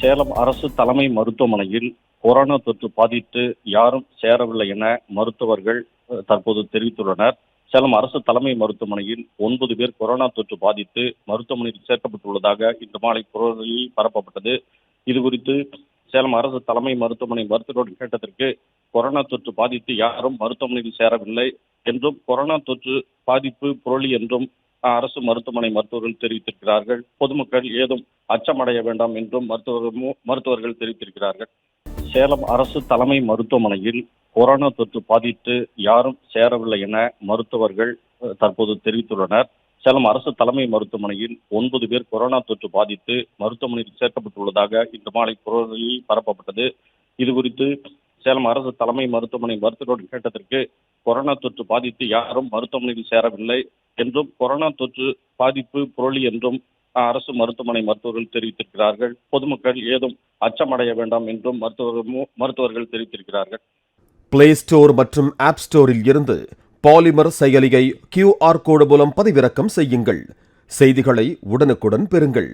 சேலம் அரசு தலைமை மருத்துவமனையில் கொரோனா தொற்று பாதித்து யாரும் சேரவில்லை என மருத்துவர்கள் தற்போது தெரிவித்துள்ளனர். சேலம் அரசு தலைமை மருத்துவமனையில் 9 பேர் கொரோனா தொற்று பாதித்து மருத்துவமனையில் சேர்க்கப்பட்டுள்ளதாக இன்று மாலை புறவழியில் பரப்பப்பட்டது. இதுகுறித்து சேலம் அரசு தலைமை மருத்துவமனை மருத்துவர்கள் கேட்டதற்கு, கொரோனா தொற்று பாதித்து யாரும் மருத்துவமனையில் சேரவில்லை என்றும், கொரோனா தொற்று பாதிப்பு புரளி என்றும் அரசு மருத்துவமனை மருத்துவர்கள் தெரிவித்திருக்கிறார்கள். பொதுமக்கள் ஏதும் அச்சமடைய வேண்டாம் என்றும் மருத்துவர்கள் தெரிவித்திருக்கிறார்கள். சேலம் அரசு தலைமை மருத்துவமனையில் கொரோனா தொற்று பாதித்து யாரும் சேரவில்லை என மருத்துவர்கள் தற்போது தெரிவித்துள்ளனர். சேலம் அரசு தலைமை மருத்துவமனையில் 9 பேர் கொரோனா தொற்று பாதித்து மருத்துவமனையில் சேர்க்கப்பட்டுள்ளதாக இன்று மாலை புறவழியில் பரப்பப்பட்டது. இதுகுறித்து சேலம் அரசு தலைமை மருத்துவமனை மருத்துவர்கள் கேட்டதற்கு, கொரோனா தொற்று பாதித்து யாரும் மருத்துவமனையில் சேரவில்லை என்றும், கொரோனா தொற்று பாதிப்பு புரளி என்றும் அரசு மருத்துவமனை மருத்துவர்கள் தெரிவித்திருக்கிறார்கள். பொதுமக்கள் ஏதும் அச்சமடைய வேண்டாம் என்றும் மருத்துவர்கள் தெரிவித்திருக்கிறார்கள். பிளே ஸ்டோர் மற்றும் ஆப் ஸ்டோரில் இருந்து பாலிமர் செயலியை QR கோடு மூலம் பதிவிறக்கம் செய்யுங்கள். செய்திகளை உடனுக்குடன் பெறுங்கள்.